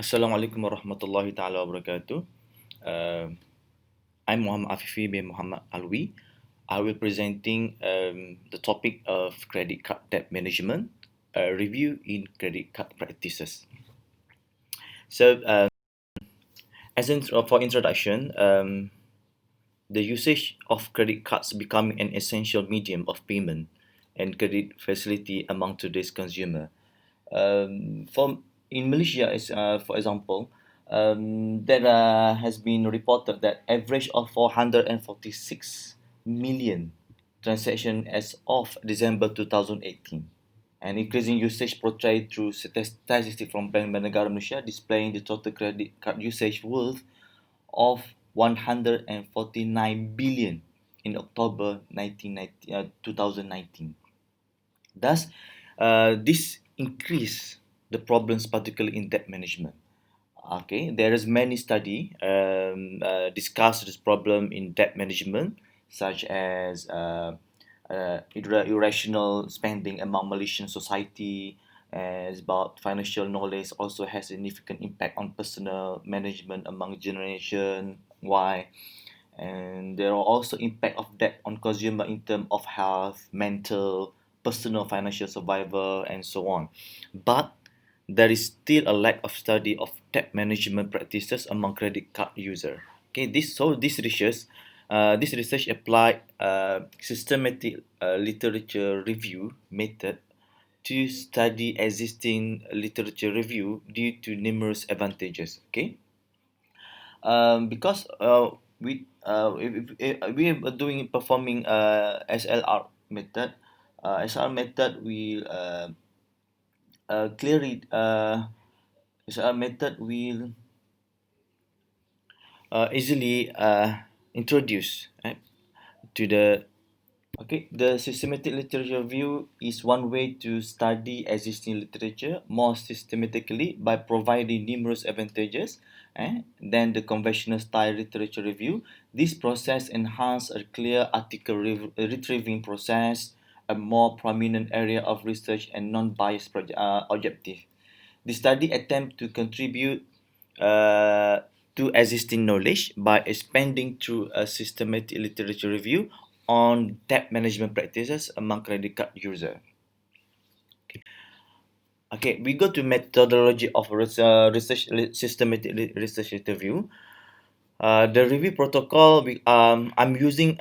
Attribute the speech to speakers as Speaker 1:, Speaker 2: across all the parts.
Speaker 1: Assalamualaikum warahmatullahi taala wabarakatuh. Uh, I'm Muhammad Afifie bin Muhammad Alwi. I will presenting the topic of credit card debt management, a review in credit card practices. So, for introduction, the usage of credit cards becoming an essential medium of payment and credit facility among today's consumer. For in Malaysia, for example, there has been reported that average of 446 million transaction as of December 2018. And increasing usage portrayed through statistics from Bank Negara Malaysia displaying the total credit card usage worth of 149 billion in October 2019. Thus, this increase the problems, particularly in debt management. Okay, there is many study discuss this problem in debt management, such as irrational spending among Malaysian society, as about financial knowledge also has significant impact on personal management among generation Y, and there are also impact of debt on consumer in terms of health, mental, personal financial survival, and so on. But there is still a lack of study of debt management practices among credit card user. Okay, this research applied systematic literature review method to study existing literature review due to numerous advantages. Okay, because we are doing performing SLR method. SLR method will clearly SLR method will easily introduce to the. Okay, the systematic literature review is one way to study existing literature more systematically by providing numerous advantages than the conventional style literature review. This process enhances a clear article retrieving process, a more prominent area of research and non-biased objective. The study attempt to contribute uh, to existing knowledge by expanding through a systematic literature review on debt management practices among credit card users. Okay, we go to methodology of systematic research review. The review protocol we are using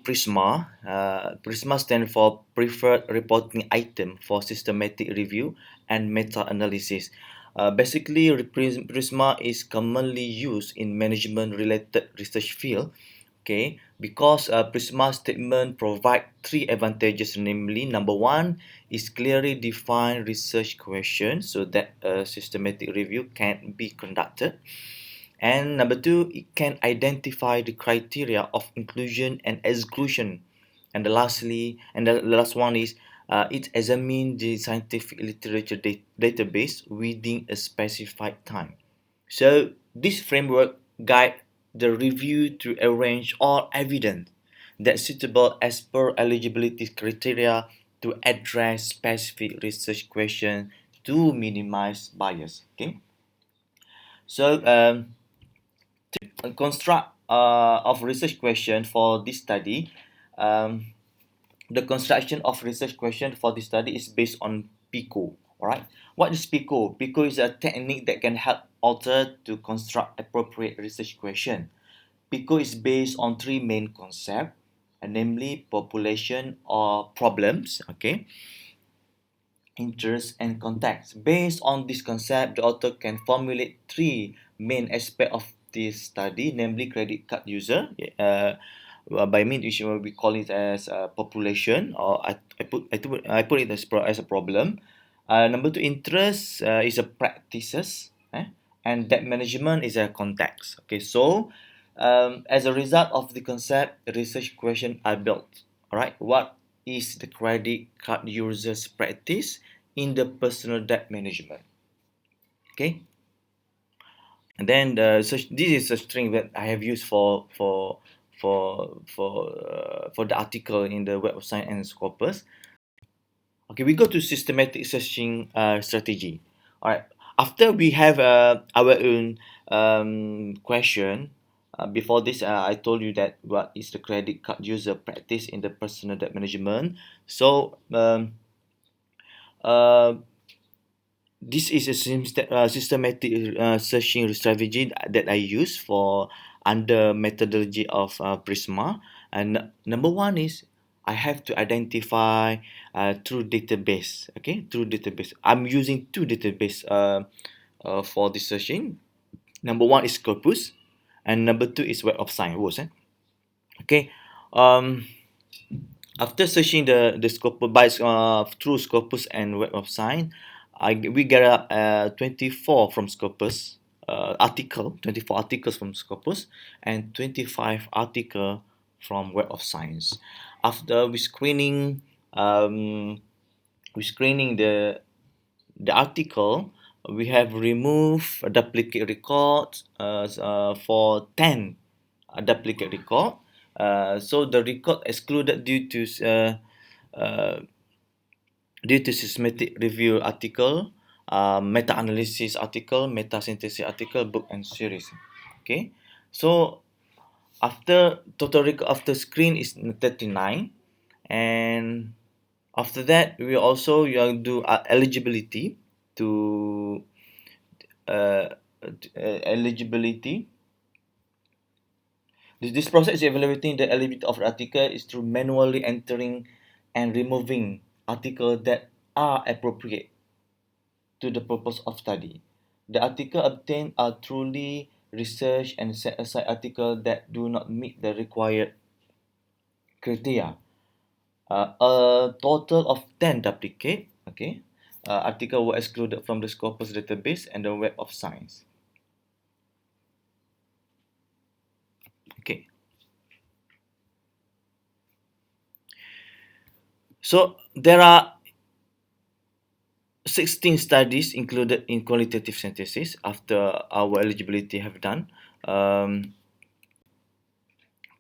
Speaker 1: Prisma. Prisma stands for Preferred Reporting Item for Systematic Review and Meta Analysis. Basically, Prisma is commonly used in management-related research field. Okay, because Prisma statement provide three advantages, namely, number one is clearly defined research questions so that a systematic review can be conducted. And number two, it can identify the criteria of inclusion and exclusion. And the last one is it examines the scientific literature database within a specified time. So this framework guide the review to arrange all evidence that's suitable as per eligibility criteria to address specific research questions to minimize bias. Okay, so construct of research question for this study. Um, the construction of research question for this study is based on PICO. All right. What is PICO? PICO is a technique that can help author to construct appropriate research question. PICO is based on three main concepts, namely population or problems, okay, interest and context. Based on this concept, the author can formulate three main aspects of this study, namely credit card user. By mean which we call it as population, or I put it as a problem. Number two, interest is a practices, and debt management is a context. Okay, so as a result of the concept, research questions are built. All right, what is the credit card user's practice in the personal debt management? Okay, and then this is a string that I have used for the article in the Web of Science and Scopus. Okay, we go to systematic searching strategy. All right, After we have our own question, before this, I told you that what is the credit card user practice in the personal debt management. So uh, this is a systematic searching strategy that I use for under methodology of Prisma. And number one is I have to identify through database. Okay, through database. I'm using two database for this searching. Number one is Scopus, and number two is Web of Science. Was okay. Um, After searching the Scopus by through Scopus and Web of Science, we get 24 from Scopus article, 24 articles from Scopus, and 25 article from Web of Science. After we screening the article, we have removed a duplicate records for 10 duplicate record. So the record excluded uh, due to systematic review article, meta-analysis article, meta-synthesis article, book and series. Okay, so after total record after screen is 39, and after that we also you do eligibility to uh, eligibility. This process is evaluating the eligibility of the article is through manually entering and removing articles that are appropriate to the purpose of study. The article obtained are truly research and set aside articles that do not meet the required criteria. A total of 10 duplicate, okay, article were excluded from the Scopus database and the Web of Science. Okay. So there are 16 studies included in qualitative synthesis after our eligibility have done. Um,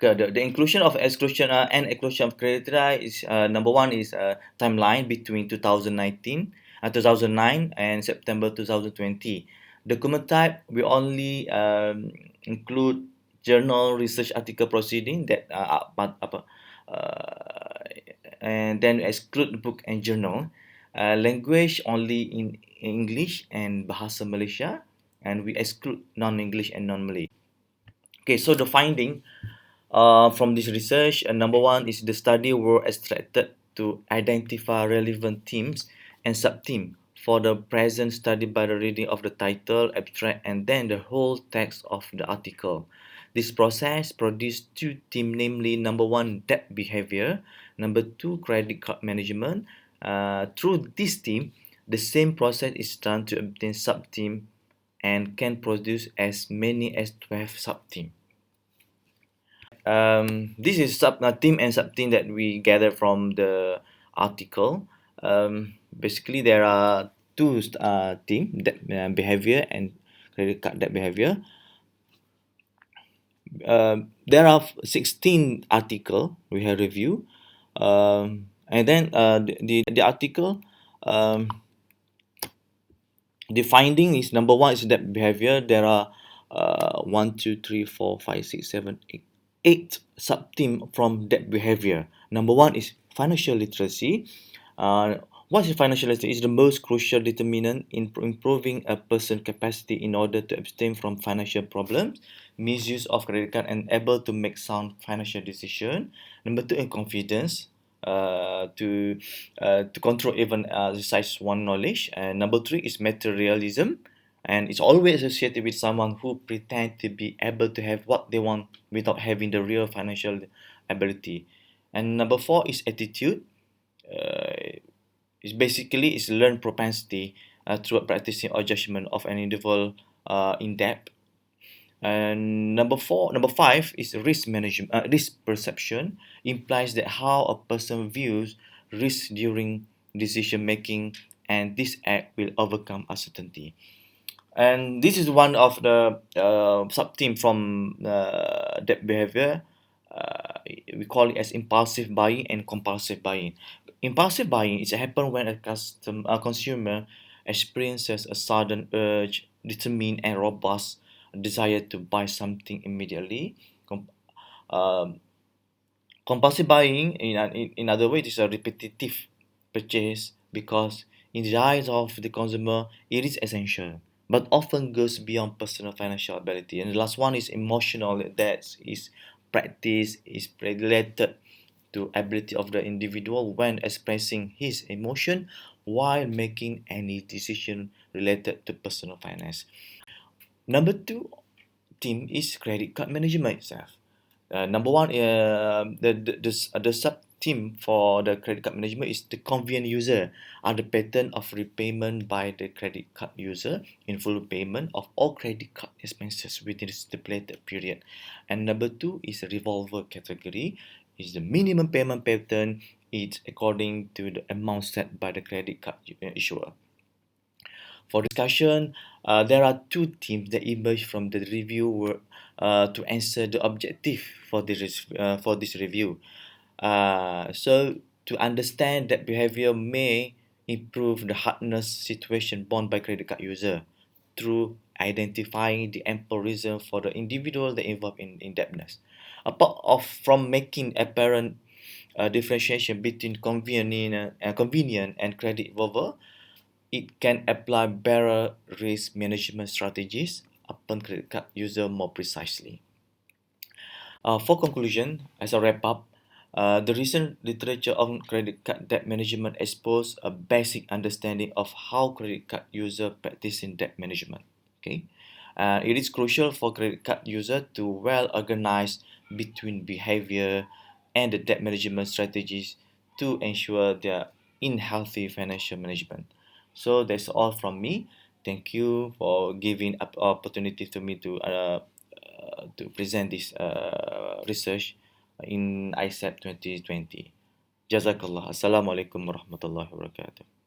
Speaker 1: the inclusion of exclusion and exclusion of criteria is number one is timeline between 2009 and September 2020. Document type we only include journal research article proceeding that and then exclude book and journal. Language only in English and Bahasa Malaysia, and we exclude non-English and non-Malay. Okay, so the finding from this research, number one is the study were extracted to identify relevant themes and subtheme for the present study by the reading of the title, abstract, and then the whole text of the article. This process produced two themes, namely number one, debt behavior, number two, credit card management. Through this theme, the same process is done to obtain subtheme and can produce as many as 12 subthemes. This is team and sub team that we gather from the article. Basically, there are two team that behavior and credit card debt behavior. There are 16 article we have review, and then the article um, the finding is number one is that behavior. There are 8 sub theme from that behavior. Number one is financial literacy. What is financial literacy? Is the most crucial determinant in improving a person's capacity in order to abstain from financial problems, misuse of credit card, and able to make sound financial decision. Number two, in confidence. To control even exercise one knowledge. And number three is materialism, and it's always associated with someone who pretend to be able to have what they want without having the real financial ability. And number four is attitude. It's basically is learned propensity through practicing or judgment of an individual in depth. And number five is risk management. Risk perception implies that how a person views risk during decision making, and this act will overcome uncertainty. And this is one of the sub theme from debt behavior. We call it as impulsive buying and compulsive buying. Impulsive buying is happen when a consumer experiences a sudden urge, determined and robust desire to buy something immediately. Com- um, Compulsive buying, in other words, is a repetitive purchase because, in the eyes of the consumer, it is essential, but often goes beyond personal financial ability. And the last one is emotional. That is practice is related to ability of the individual when expressing his emotion while making any decision related to personal finance. Number two team is credit card management itself. Number one, the sub team for the credit card management is the convenient user, are the pattern of repayment by the credit card user in full payment of all credit card expenses within the stipulated period. And number two is a revolver category, is the minimum payment pattern. It's according to the amount set by the credit card issuer. For discussion, there are two themes that emerge from the review to answer the objective for this review. So, to understand that behavior may improve the hardness situation borne by credit card user through identifying the ample reason for the individual that involved in indebtedness. Apart of from making apparent differentiation between convenient and credit revolver, it can apply better risk management strategies upon credit card user more precisely. For conclusion, as a wrap up, the recent literature on credit card debt management exposed a basic understanding of how credit card user practice in debt management. Okay, it is crucial for credit card user to well organize between behavior and the debt management strategies to ensure their in healthy financial management. So that's all from me. Thank you for giving up opportunity to me to present this research in ISAP 2020. Jazakallah. Assalamualaikum warahmatullahi wabarakatuh.